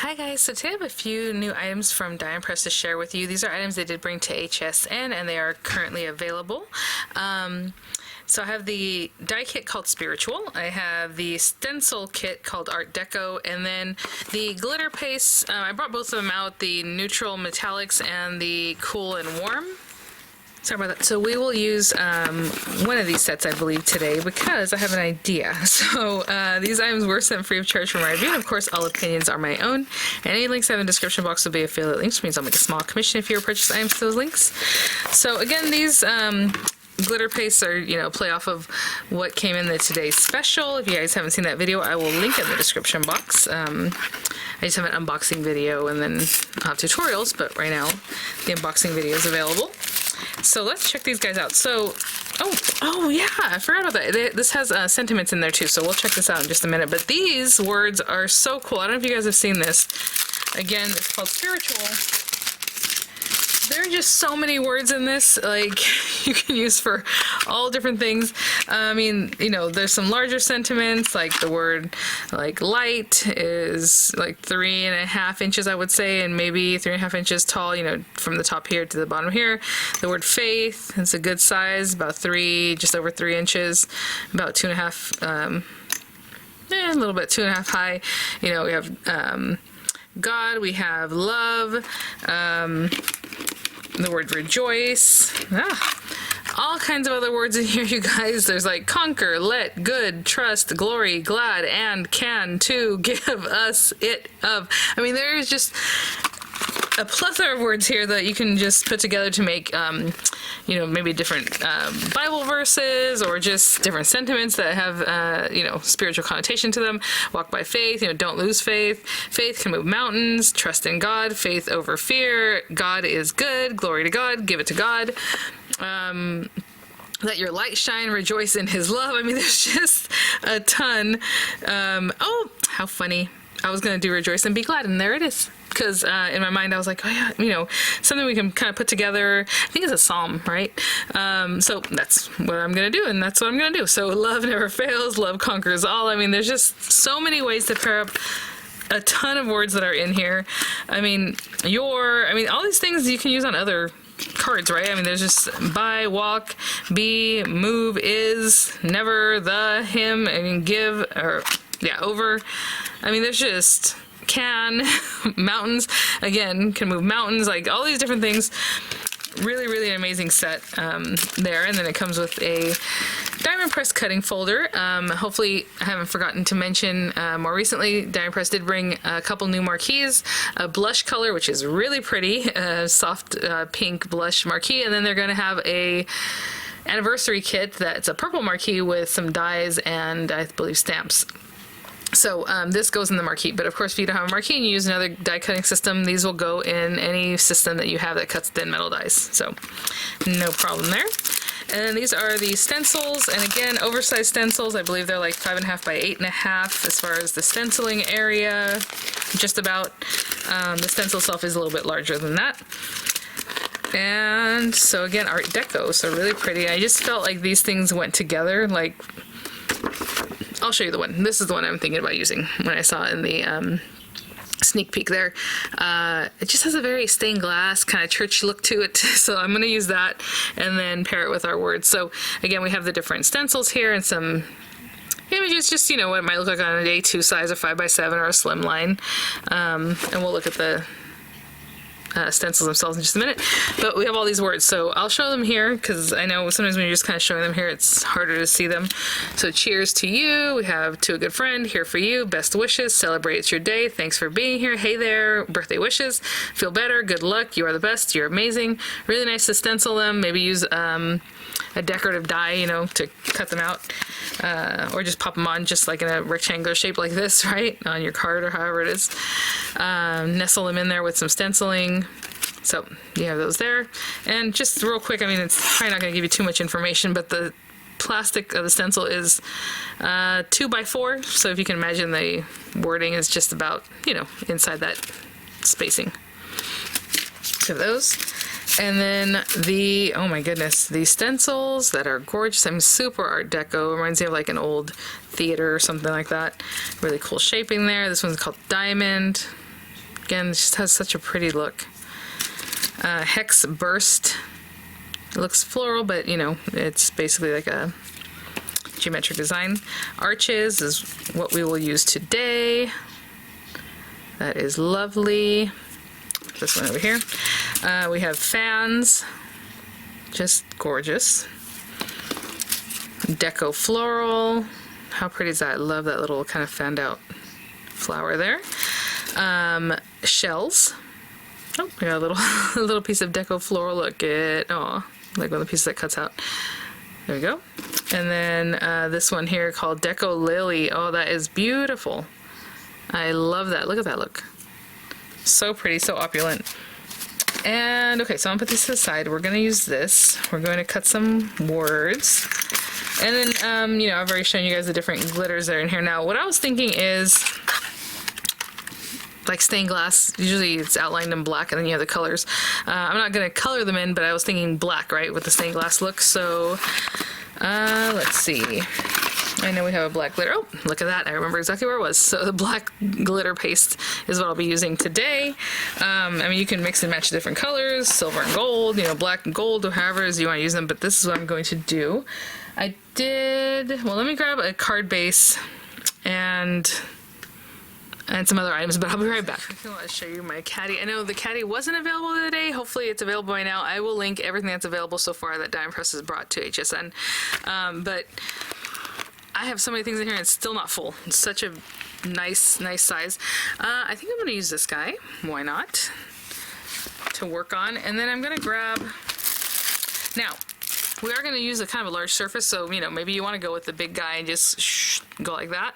Hi guys, so today I have a few new items from Die Press to share with you. These are items they did bring to HSN and they are currently available. So I have the die kit called Spiritual, I have the stencil kit called Art Deco, and then the glitter paste, I brought both of them out, the neutral metallics and the cool and warm. Sorry about that. So we will use one of these sets, I believe, today because I have an idea. So these items were sent free of charge for my review. And of course, all opinions are my own. And any links I have in the description box will be affiliate links, which means I'll make a small commission if you purchase items to those links. So again, these glitter pastes are, play off of what came in the today's special. If you guys haven't seen that video, I will link in the description box. I just have an unboxing video and then I'll have tutorials, but right now the unboxing video is available. So let's check these guys out. So, oh yeah, I forgot about that. This has sentiments in there too, so we'll check this out in just a minute. But these words are so cool. I don't know if you guys have seen this. Again, it's called Spiritual. There are just so many words in this, like, you can use for all different things. I mean, there's some larger sentiments, like the word, like, light is like 3.5 inches, I would say, and maybe 3.5 inches tall, from the top here to the bottom here. The word faith is a good size, about just over 3 inches, about 2.5, a little bit 2.5 high. We have God, we have love, the word rejoice, all kinds of other words in here, you guys. There's like conquer, let, good, trust, glory, glad, and can, to, give, us, it, of. I mean, there's just a plethora of words here that you can just put together to make, maybe different Bible verses or just different sentiments that have, spiritual connotation to them. Walk by faith, don't lose faith. Faith can move mountains. Trust in God. Faith over fear. God is good. Glory to God. Give it to God. Let your light shine. Rejoice in His love. I mean, there's just a ton. Oh, how funny. I was going to do rejoice and be glad, and there it is. Because in my mind I was like, oh yeah, something we can kind of put together. I think it's a psalm, right? So that's what I'm going to do, and that's what I'm going to do. So love never fails, love conquers all. I mean, there's just so many ways to pair up a ton of words that are in here. I mean, all these things you can use on other cards, right? I mean, there's just by, walk, be, move, is, never, the, him, I mean, give, or yeah, over. I mean, there's just can, mountains, again, can move mountains, like all these different things. Really, really an amazing set there. And then it comes with a diamond press cutting folder. Hopefully I haven't forgotten to mention more recently, Diamond Press did bring a couple new marquees, a blush color, which is really pretty, soft pink blush marquee, and then they're going to have a anniversary kit that's a purple marquee with some dies and I believe stamps. So this goes in the marquee, but of course if you don't have a marquee and you use another die cutting system, these will go in any system that you have that cuts thin metal dies. So no problem there. And then these are the stencils, and again, oversized stencils. I believe they're like 5.5 by 8.5 as far as the stenciling area, just about. The stencil itself is a little bit larger than that. And so again, Art Deco, so really pretty. I just felt like these things went together, like, I'll show you the one. This is the one I'm thinking about using when I saw it in the sneak peek there. It just has a very stained glass kind of church look to it, so I'm going to use that and then pair it with our words. So again, we have the different stencils here and some images, just what it might look like on an A2 size, a 5x7 or a slim line. And we'll look at the stencils themselves in just a minute, but we have all these words, so I'll show them here because I know sometimes when you're just kind of showing them here it's harder to see them. So cheers to you, we have to a good friend, here for you, best wishes, celebrate your day, thanks for being here, hey there, birthday wishes, feel better, good luck, you are the best, you're amazing, really nice to stencil them, maybe use a decorative die, to cut them out, or just pop them on just like in a rectangular shape like this, right, on your card or however it is. Nestle them in there with some stenciling. So you have those there. And just real quick, I mean, it's probably not going to give you too much information, but the plastic of the stencil is 2x4. So if you can imagine, the wording is just about, inside that spacing. So those. And then oh my goodness, these stencils that are gorgeous. I'm super Art Deco. Reminds me of like an old theater or something like that. Really cool shaping there. This one's called Diamond. Again, it just has such a pretty look. Hex Burst. It looks floral, but you know, it's basically like a geometric design. Arches is what we will use today. That is lovely. This one over here. We have fans. Just gorgeous. Deco Floral. How pretty is that? I love that little kind of fanned out flower there. Shells. Oh, we got a little a little piece of Deco Floral. Look at, oh, like one of the pieces that cuts out. There we go. And then this one here called Deco Lily. Oh, that is beautiful. I love that. Look at that look. So pretty, so opulent. And okay, so I'm gonna put this to the side. We're gonna use this. We're going to cut some words. And then, you know, I've already shown you guys the different glitters that are in here. Now, what I was thinking is, like stained glass, usually it's outlined in black and then you have the colors. I'm not gonna color them in, but I was thinking black, right, with the stained glass look. So, let's see. I know we have a black glitter. Oh, look at that. I remember exactly where it was. So the black glitter paste is what I'll be using today. I mean, you can mix and match different colors, silver and gold, you know, black and gold, or however you want to use them, but this is what I'm going to do. Well, let me grab a card base and some other items, but I'll be right back. I want to show you my caddy. I know the caddy wasn't available today. Hopefully it's available by now. I will link everything that's available so far that Diamond Press has brought to HSN. But I have so many things in here and it's still not full. It's such a nice size. I think I'm going to use this guy. Why not? To work on. And then I'm going to grab... Now, we are going to use a kind of a large surface, so, you know, maybe you want to go with the big guy and just go like that.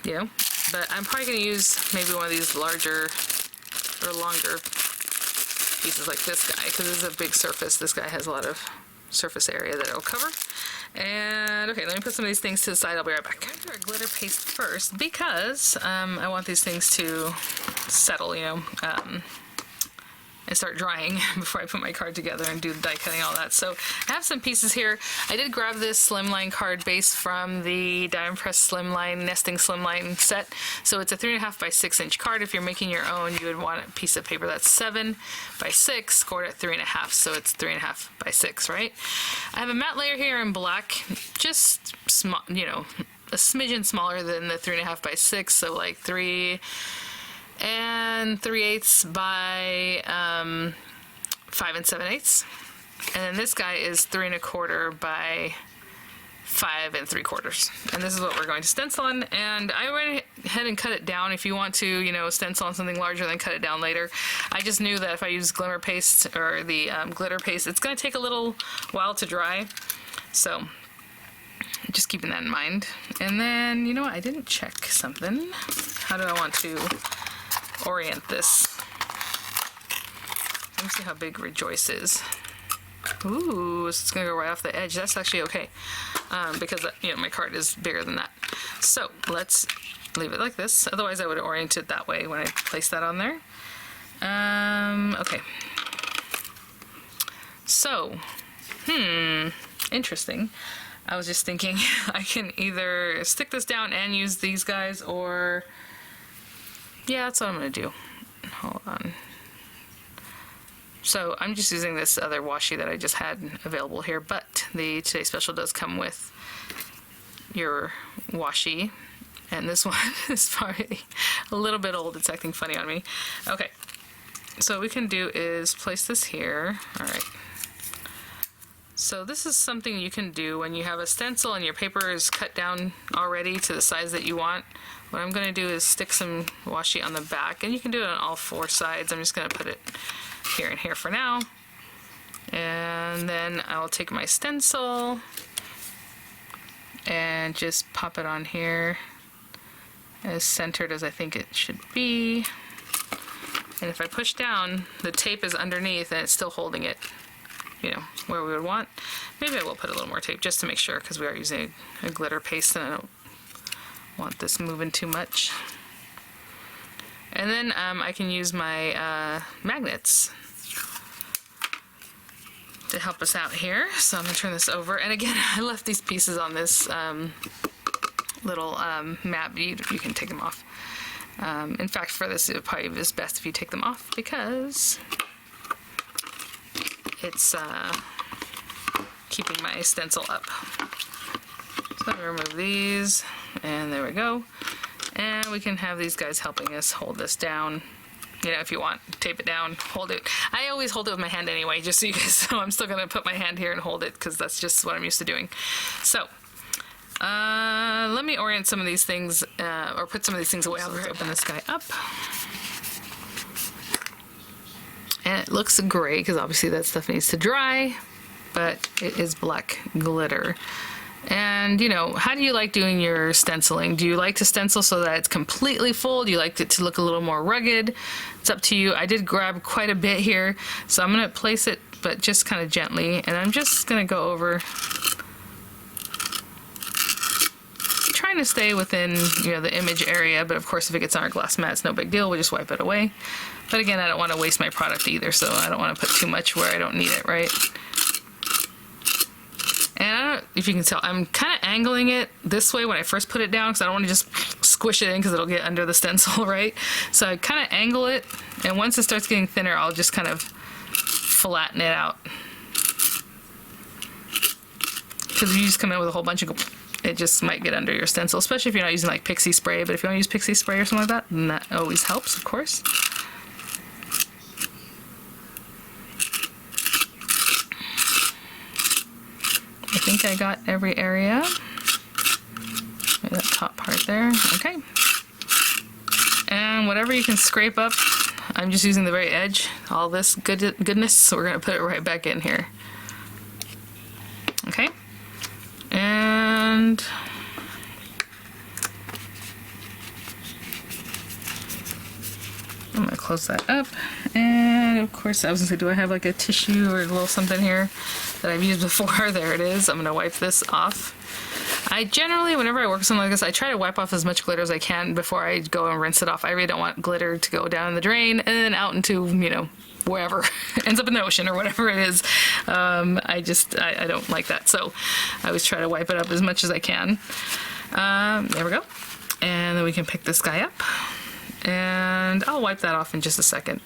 You know, but I'm probably going to use maybe one of these larger or longer pieces like this guy, because this is a big surface. This guy has a lot of surface area that it'll cover. And okay, let me put some of these things to the side. I'll be right back. I'm going to do our glitter paste first because I want these things to settle, you know, and start drying before I put my card together and do the die cutting, all that. So I have some pieces here. I did grab this slimline card base from the Diamond Press Slimline Nesting Slimline set. So it's a 3.5 by 6 inch card. If you're making your own, you would want a piece of paper that's 7 by 6, scored at 3.5. So it's 3.5 by 6, right? I have a matte layer here in black, just small, you know, a smidgen smaller than the 3.5 by 6. So like 3 3/8 by 5 7/8, and then this guy is 3 1/4 by 5 3/4, and this is what we're going to stencil on. And I went ahead and cut it down. If you want to, you know, stencil on something larger, then cut it down later. I just knew that if I use glimmer paste or the glitter paste, it's going to take a little while to dry, so just keeping that in mind. And then, you know what, I didn't check something. How do I want to orient this? Let me see how big Rejoice is. Ooh, so it's gonna go right off the edge. That's actually okay, because you know, my card is bigger than that. So let's leave it like this. Otherwise I would orient it that way when I place that on there. Okay. So, interesting. I was just thinking I can either stick this down and use these guys, or yeah, that's what I'm gonna do. Hold on. So I'm just using this other washi that I just had available here, but the Today Special does come with your washi, and this one is probably a little bit old. It's acting funny on me. Okay, so what we can do is place this here. All right. So this is something you can do when you have a stencil and your paper is cut down already to the size that you want. What I'm going to do is stick some washi on the back, and you can do it on all 4 sides. I'm just going to put it here and here for now. And then I'll take my stencil and just pop it on here as centered as I think it should be. And if I push down, the tape is underneath and it's still holding it, you know, where we would want. Maybe I will put a little more tape just to make sure, because we are using a glitter paste and I don't want this moving too much. And then I can use my magnets to help us out here. So I'm going to turn this over. And again, I left these pieces on this little map. You can take them off. In fact, for this, it probably is best if you take them off because it's keeping my stencil up. So I'm gonna remove these, and there we go. And we can have these guys helping us hold this down. You know, if you want, tape it down, hold it. I always hold it with my hand anyway, just so you guys know. I'm still gonna put my hand here and hold it because that's just what I'm used to doing. So, let me orient some of these things, or put some of these things away. I'll just open this guy up. And it looks gray because obviously that stuff needs to dry, but it is black glitter. And, you know, how do you like doing your stenciling? Do you like to stencil so that it's completely full? Do you like it to look a little more rugged? It's up to you. I did grab quite a bit here, so I'm going to place it, but just kind of gently. And I'm just going to go over, trying to stay within, you know, the image area. But of course, if it gets on our glass mat, it's no big deal. We'll just wipe it away. But again, I don't want to waste my product either, so I don't want to put too much where I don't need it, right? And I don't know if you can tell, I'm kind of angling it this way when I first put it down because I don't want to just squish it in because it'll get under the stencil, right? So I kind of angle it, and once it starts getting thinner, I'll just kind of flatten it out. Because if you just come in with a whole bunch of, it just might get under your stencil, especially if you're not using like pixie spray. But if you want to use pixie spray or something like that, then that always helps, of course. I think I got every area. Maybe that top part there. Okay. And whatever you can scrape up, I'm just using the very edge. All this goodness, so we're going to put it right back in here. Okay. And I'm going to close that up. And of course, I was going to say, do I have like a tissue or a little something here that I've used before? There it is. I'm going to wipe this off. I generally, whenever I work with something like this, I try to wipe off as much glitter as I can before I go and rinse it off. I really don't want glitter to go down the drain and then out into, you know, wherever. Ends up in the ocean or whatever it is. I don't like that. So I always try to wipe it up as much as I can. There we go. And then we can pick this guy up. And I'll wipe that off in just a second.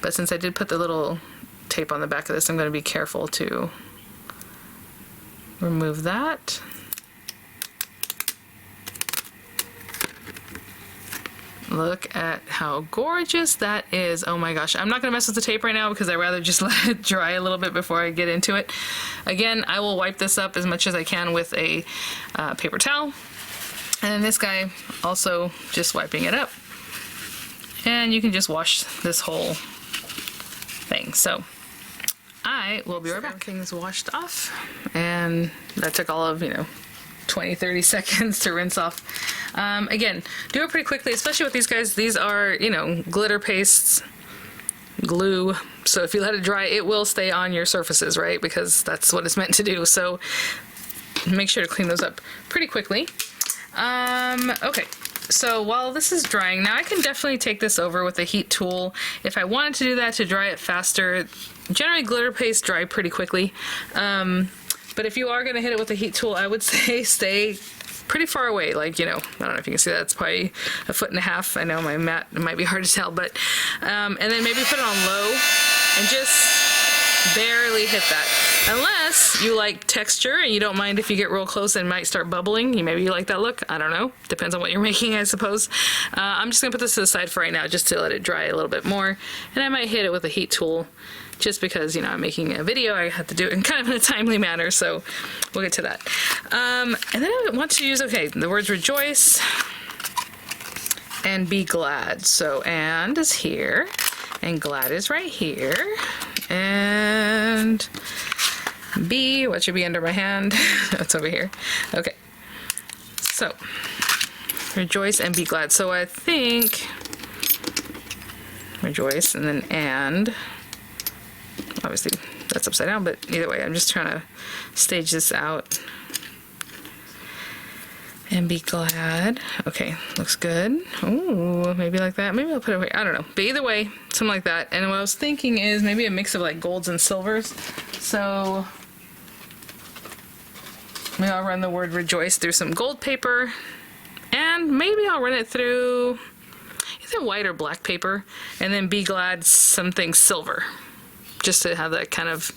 But since I did put the little tape on the back of this, I'm going to be careful to remove that. Look at how gorgeous that is. Oh my gosh. I'm not going to mess with the tape right now because I'd rather just let it dry a little bit before I get into it. Again, I will wipe this up as much as I can with a paper towel. And then this guy, also just wiping it up. And you can just wash this whole thing. So I will be right back. Everything's washed off. And that took all of, 20, 30 seconds to rinse off. Again, do it pretty quickly, especially with these guys. These are, glitter pastes, glue. So if you let it dry, it will stay on your surfaces, right? Because that's what it's meant to do. So make sure to clean those up pretty quickly. Okay. So while this is drying, now I can definitely take this over with a heat tool. If I wanted to do that to dry it faster, generally glitter paste dry pretty quickly. But if you are going to hit it with a heat tool, I would say stay pretty far away. Like, I don't know if you can see that. It's probably 1.5 feet. I know my mat, it might be hard to tell, but, and then maybe put it on low and just barely hit that. Unless you like texture and you don't mind if you get real close and it might start bubbling. Maybe you like that look. I don't know. Depends on what you're making, I suppose. I'm just going to put this to the side for right now just to let it dry a little bit more. And I might hit it with a heat tool just because, I'm making a video. I have to do it in kind of in a timely manner. So we'll get to that. And then I want to use, the words rejoice and be glad. So and is here and glad is right here. And B, what should be under my hand? That's over here. Okay. So, rejoice and be glad. So I think rejoice and then and. Obviously, that's upside down, but either way, I'm just trying to stage this out. And be glad. Okay, looks good. Ooh, maybe like that. Maybe I'll put it away. I don't know. But either way, something like that. And what I was thinking is maybe a mix of like golds and silvers. So maybe I'll run the word rejoice through some gold paper. And maybe I'll run it through either white or black paper, and then Be Glad something silver, just to have that kind of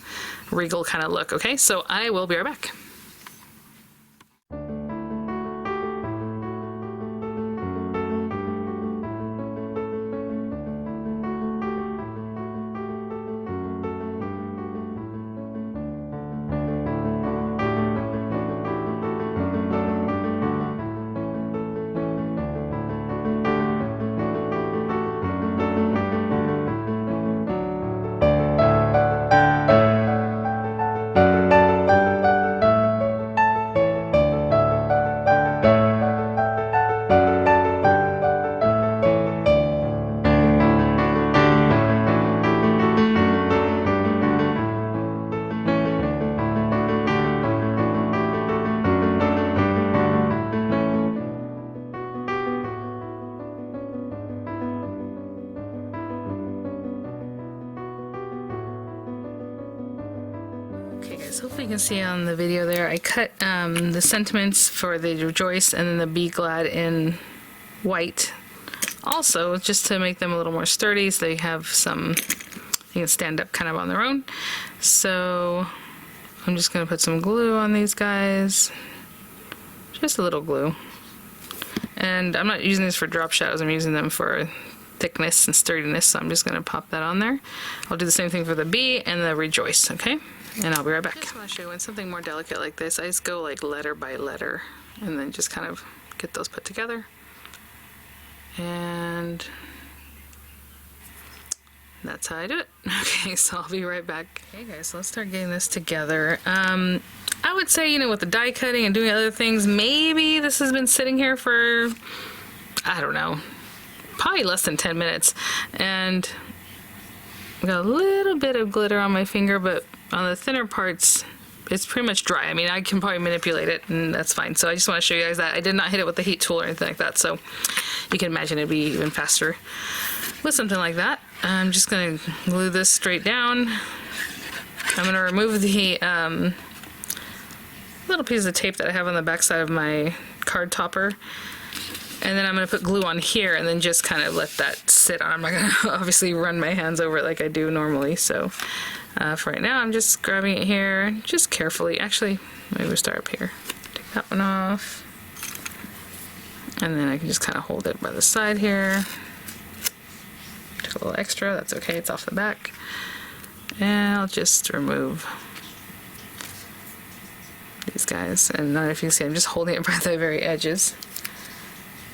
regal kind of look. Okay, so I will be right back. Okay guys, hopefully you can see on the video there, I cut the sentiments for the Rejoice and then the Be Glad in white. Also, just to make them a little more sturdy so they have some, you can stand up kind of on their own. So I'm just going to put some glue on these guys. Just a little glue. And I'm not using these for drop shadows, I'm using them for thickness and sturdiness, so I'm just going to pop that on there. I'll do the same thing for the Be and the Rejoice, okay? And I'll be right back. I just want to show you when something more delicate like this, I just go like letter by letter and then just kind of get those put together. And that's how I do it. Okay, so I'll be right back. Okay guys, so let's start getting this together. I would say, you know, with the die cutting and doing other things, maybe this has been sitting here for, I don't know, probably less than 10 minutes. And I got a little bit of glitter on my finger, but on the thinner parts, it's pretty much dry. I mean, I can probably manipulate it and that's fine. So I just want to show you guys that I did not hit it with the heat tool or anything like that. So you can imagine it'd be even faster with something like that. I'm just going to glue this straight down. I'm going to remove the little piece of tape that I have on the back side of my card topper. And then I'm going to put glue on here and then just kind of let that sit on. I'm not going to obviously run my hands over it like I do normally. So for right now, I'm just grabbing it here, just carefully. Actually, maybe we'll start up here. Take that one off. And then I can just kind of hold it by the side here. Took a little extra, that's okay, it's off the back. And I'll just remove these guys. And I don't know if you can see, I'm just holding it by the very edges.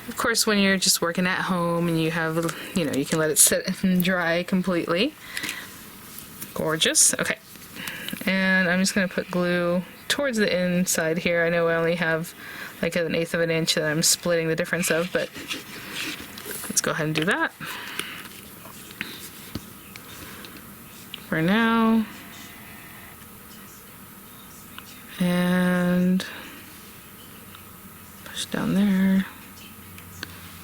Of course, when you're just working at home and you have, you know, you can let it sit and dry completely. Gorgeous. Okay. And I'm just going to put glue towards the inside here. I know I only have like 1/8 of an inch that I'm splitting the difference of, but let's go ahead and do that. For now. And push down there.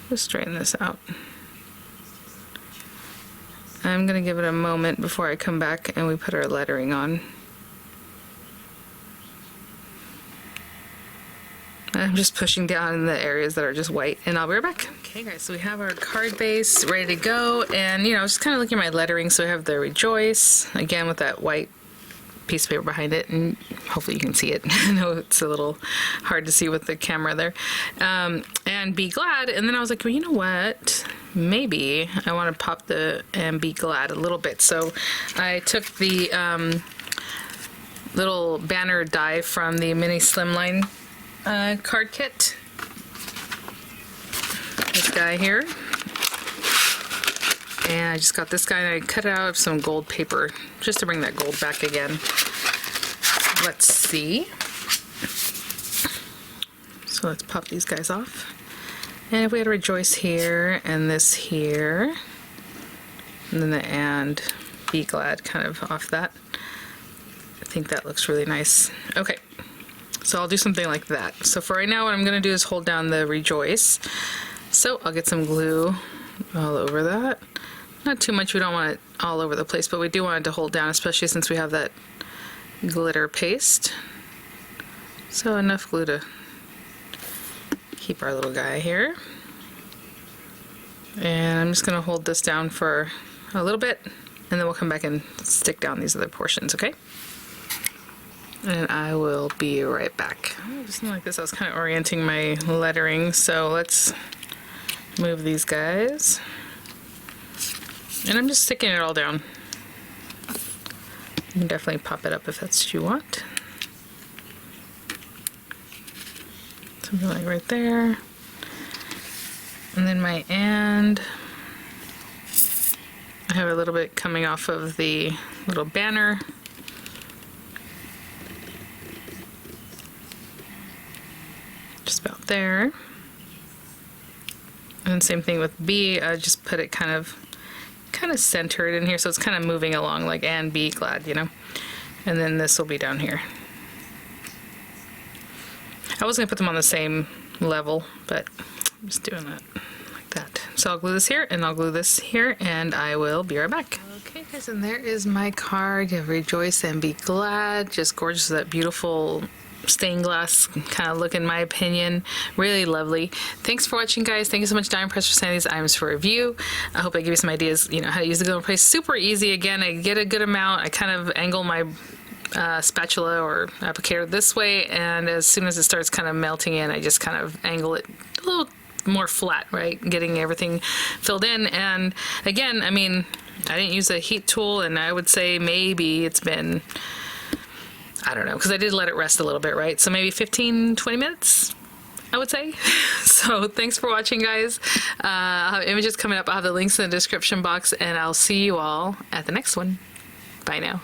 Just straighten this out. I'm going to give it a moment before I come back and we put our lettering on. I'm just pushing down in the areas that are just white, and I'll be right back. Okay guys, so we have our card base ready to go, and you know, I was just kind of looking at my lettering. So I have the Rejoice, again with that white piece of paper behind it, and hopefully you can see it. I know it's a little hard to see with the camera there. And Be Glad, and then I was like, well, you know what? Maybe I want to pop the Be Glad a little bit. So I took the little banner die from the mini slimline card kit. This guy here. And I just got this guy and I cut it out of some gold paper just to bring that gold back again. Let's see. So let's pop these guys off. And if we had a Rejoice here and this here, and then the and Be Glad kind of off that, I think that looks really nice. Okay, so I'll do something like that. So for right now, what I'm going to do is hold down the Rejoice. So I'll get some glue all over that. Not too much, we don't want it all over the place, but we do want it to hold down, especially since we have that glitter paste. So enough glue to keep our little guy here. And I'm just going to hold this down for a little bit, and then we'll come back and stick down these other portions, okay? And I will be right back. Just like this, I was kind of orienting my lettering, so let's move these guys. And I'm just sticking it all down. You can definitely pop it up if that's what you want. Something like right there. And then my "and", I have a little bit coming off of the little banner. Just about there. And same thing with "B", I just put it kind of centered in here, so it's kind of moving along like "and be glad," you know. And then this will be down here. I was gonna put them on the same level, but I'm just doing that like that. So I'll glue this here, and I'll glue this here, and I will be right back. Okay guys, and there is my card. Rejoice and be glad. Just gorgeous, that beautiful stained glass kind of look, in my opinion. Really lovely. Thanks for watching, guys. Thank you so much, Diamond Press, for sending these items for review. I hope I give you some ideas, you know, how to use the glue in place. Super easy. Again, I get a good amount. I kind of angle my spatula or applicator this way, and as soon as it starts kind of melting in, I just kind of angle it a little more flat, right? Getting everything filled in. And again, I mean, I didn't use a heat tool, and I would say maybe it's been, I don't know, because I did let it rest a little bit, right? So maybe 15-20 minutes, I would say. So thanks for watching, guys. I'll have images coming up. I'll have the links in the description box, and I'll see you all at the next one. Bye now.